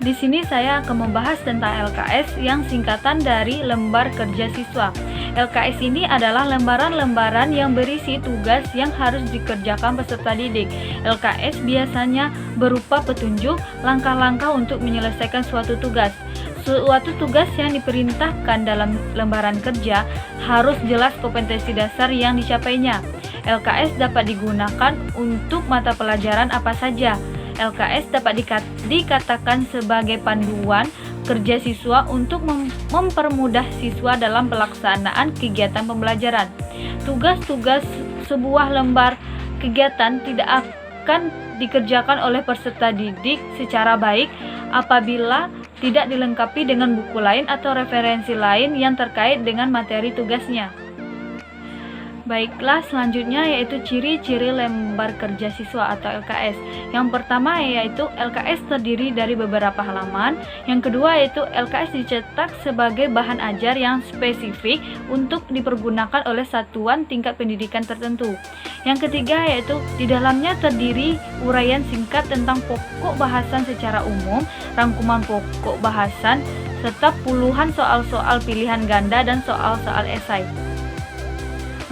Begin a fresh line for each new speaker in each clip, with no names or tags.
Di sini saya akan membahas tentang LKS yang singkatan dari lembar kerja siswa. LKS ini adalah lembaran-lembaran yang berisi tugas yang harus dikerjakan peserta didik. LKS biasanya berupa petunjuk langkah-langkah untuk menyelesaikan suatu tugas. Suatu tugas yang diperintahkan dalam lembaran kerja harus jelas kompetensi dasar yang dicapainya. LKS dapat digunakan untuk mata pelajaran apa saja. LKS dapat dikatakan sebagai panduan kerja siswa untuk mempermudah siswa dalam pelaksanaan kegiatan pembelajaran. Tugas-tugas sebuah lembar kegiatan tidak akan dikerjakan oleh peserta didik secara baik apabila tidak dilengkapi dengan buku lain atau referensi lain yang terkait dengan materi tugasnya. Baiklah, selanjutnya yaitu ciri-ciri lembar kerja siswa atau LKS. Yang pertama yaitu LKS terdiri dari beberapa halaman. Yang kedua yaitu LKS dicetak sebagai bahan ajar yang spesifik untuk dipergunakan oleh satuan tingkat pendidikan tertentu. Yang ketiga yaitu di dalamnya terdiri uraian singkat tentang pokok bahasan secara umum, rangkuman pokok bahasan, serta puluhan soal-soal pilihan ganda dan soal-soal esai.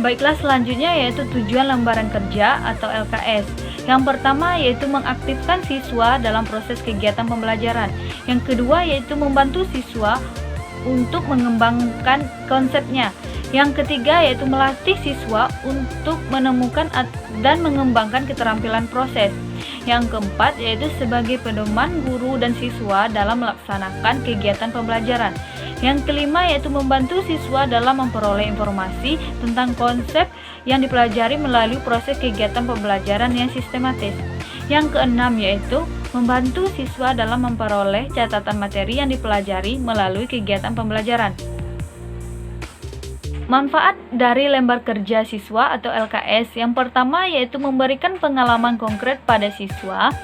Baiklah, selanjutnya yaitu tujuan lembaran kerja atau LKS. Yang pertama yaitu mengaktifkan siswa dalam proses kegiatan pembelajaran. Yang kedua yaitu membantu siswa untuk mengembangkan konsepnya. Yang ketiga yaitu melatih siswa untuk menemukan dan mengembangkan keterampilan proses. Yang keempat yaitu sebagai pedoman guru dan siswa dalam melaksanakan kegiatan pembelajaran. Yang kelima yaitu membantu siswa dalam memperoleh informasi tentang konsep yang dipelajari melalui proses kegiatan pembelajaran yang sistematis. Yang keenam yaitu membantu siswa dalam memperoleh catatan materi yang dipelajari melalui kegiatan pembelajaran. Manfaat dari lembar kerja siswa atau LKS yang pertama yaitu memberikan pengalaman konkret pada siswa.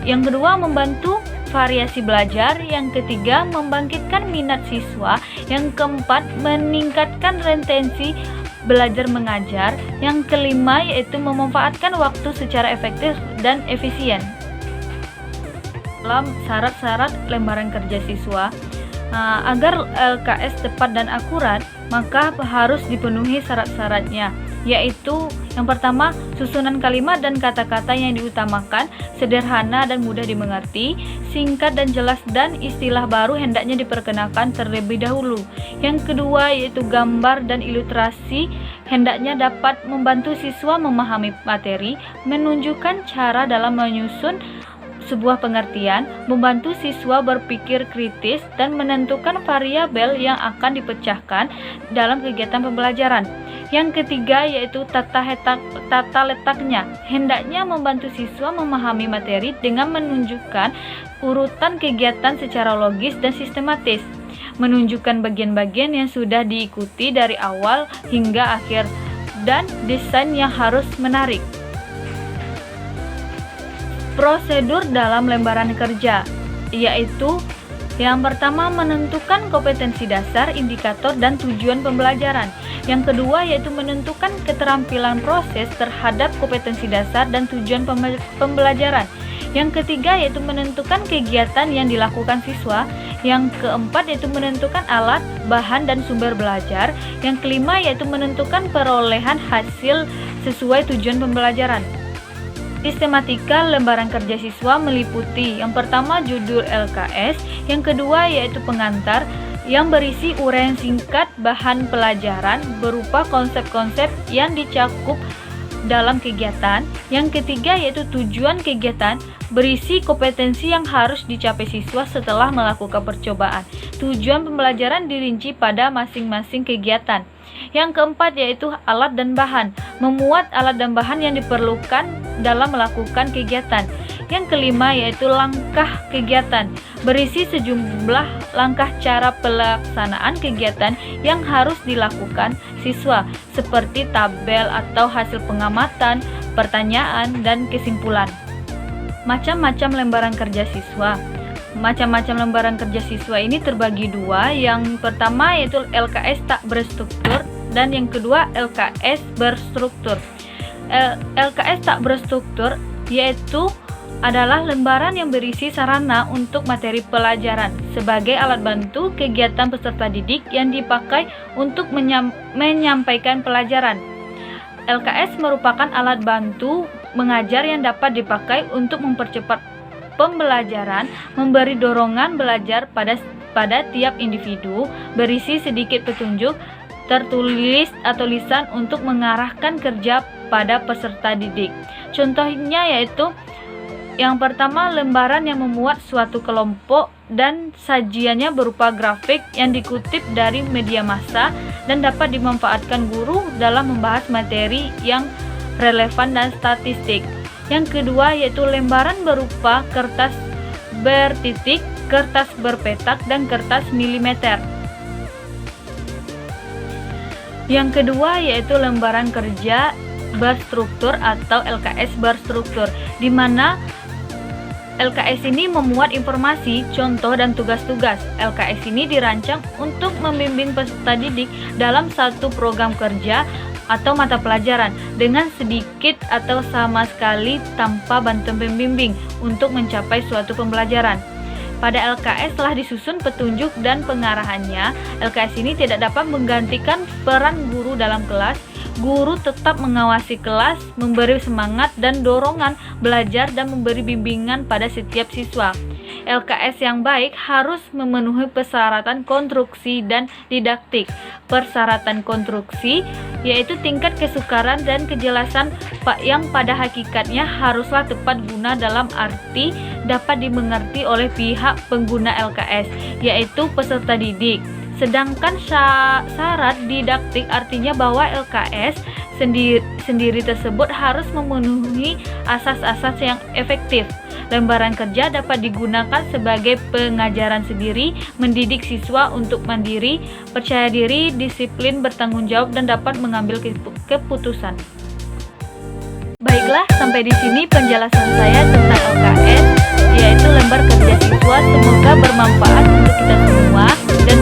Yang kedua membantu variasi belajar. Yang ketiga membangkitkan minat siswa. Yang keempat meningkatkan retensi belajar mengajar. Yang kelima yaitu memanfaatkan waktu secara efektif dan efisien. Dalam syarat-syarat lembaran kerja siswa, agar LKS tepat dan akurat, maka harus dipenuhi syarat-syaratnya, yaitu yang pertama, susunan kalimat dan kata-kata yang diutamakan sederhana dan mudah dimengerti, singkat dan jelas, dan istilah baru hendaknya diperkenalkan terlebih dahulu. Yang kedua yaitu gambar dan ilustrasi hendaknya dapat membantu siswa memahami materi, menunjukkan cara dalam menyusun sebuah pengertian, membantu siswa berpikir kritis, dan menentukan variabel yang akan dipecahkan dalam kegiatan pembelajaran. Yang ketiga yaitu tata letaknya, hendaknya membantu siswa memahami materi dengan menunjukkan urutan kegiatan secara logis dan sistematis, menunjukkan bagian-bagian yang sudah diikuti dari awal hingga akhir, dan desain yang harus menarik. Prosedur dalam lembaran kerja yaitu yang pertama menentukan kompetensi dasar, indikator, dan tujuan pembelajaran. Yang kedua yaitu menentukan keterampilan proses terhadap kompetensi dasar dan tujuan pembelajaran. Yang ketiga yaitu menentukan kegiatan yang dilakukan siswa. Yang keempat yaitu menentukan alat, bahan, dan sumber belajar. Yang kelima yaitu menentukan perolehan hasil sesuai tujuan pembelajaran. Sistematika lembaran kerja siswa meliputi yang pertama judul LKS, yang kedua yaitu pengantar yang berisi uraian singkat bahan pelajaran berupa konsep-konsep yang dicakup dalam kegiatan. Yang ketiga yaitu tujuan kegiatan berisi kompetensi yang harus dicapai siswa setelah melakukan percobaan. Tujuan pembelajaran dirinci pada masing-masing kegiatan. Yang keempat yaitu alat dan bahan, memuat alat dan bahan yang diperlukan dalam melakukan kegiatan. Yang kelima yaitu langkah kegiatan, berisi sejumlah langkah cara pelaksanaan kegiatan yang harus dilakukan siswa, seperti tabel atau hasil pengamatan, pertanyaan, dan kesimpulan. Macam-macam lembaran kerja siswa. Macam-macam lembaran kerja siswa ini terbagi dua. Yang pertama yaitu LKS tak berstruktur dan yang kedua LKS berstruktur. LKS tak berstruktur yaitu adalah lembaran yang berisi sarana untuk materi pelajaran sebagai alat bantu kegiatan peserta didik yang dipakai untuk menyampaikan pelajaran. LKS merupakan alat bantu mengajar yang dapat dipakai untuk mempercepat pembelajaran, memberi dorongan belajar pada tiap individu, berisi sedikit petunjuk tertulis atau lisan untuk mengarahkan kerja pada peserta didik. Contohnya yaitu yang pertama, lembaran yang memuat suatu kelompok dan sajiannya berupa grafik yang dikutip dari media massa dan dapat dimanfaatkan guru dalam membahas materi yang relevan dan statistik. Yang kedua yaitu lembaran berupa kertas bertitik, kertas berpetak, dan kertas milimeter. Yang kedua yaitu lembaran kerja berstruktur atau LKS berstruktur, di mana LKS ini memuat informasi, contoh, dan tugas-tugas. LKS ini dirancang untuk membimbing peserta didik dalam satu program kerja atau mata pelajaran dengan sedikit atau sama sekali tanpa bantuan pembimbing untuk mencapai suatu pembelajaran. Pada LKS telah disusun petunjuk dan pengarahannya. LKS ini tidak dapat menggantikan peran guru dalam kelas. Guru tetap mengawasi kelas, memberi semangat dan dorongan belajar, dan memberi bimbingan pada setiap siswa. LKS yang baik harus memenuhi persyaratan konstruksi dan didaktik. Persyaratan konstruksi yaitu tingkat kesukaran dan kejelasan yang pada hakikatnya haruslah tepat guna dalam arti dapat dimengerti oleh pihak pengguna LKS, yaitu peserta didik. Sedangkan syarat didaktik artinya bahwa LKS sendiri tersebut harus memenuhi asas-asas yang efektif. Lembaran kerja dapat digunakan sebagai pengajaran sendiri, mendidik siswa untuk mandiri, percaya diri, disiplin, bertanggung jawab, dan dapat mengambil keputusan. Baiklah, sampai di sini penjelasan saya tentang LKS, yaitu lembar kerja siswa. Semoga bermanfaat untuk kita semua dan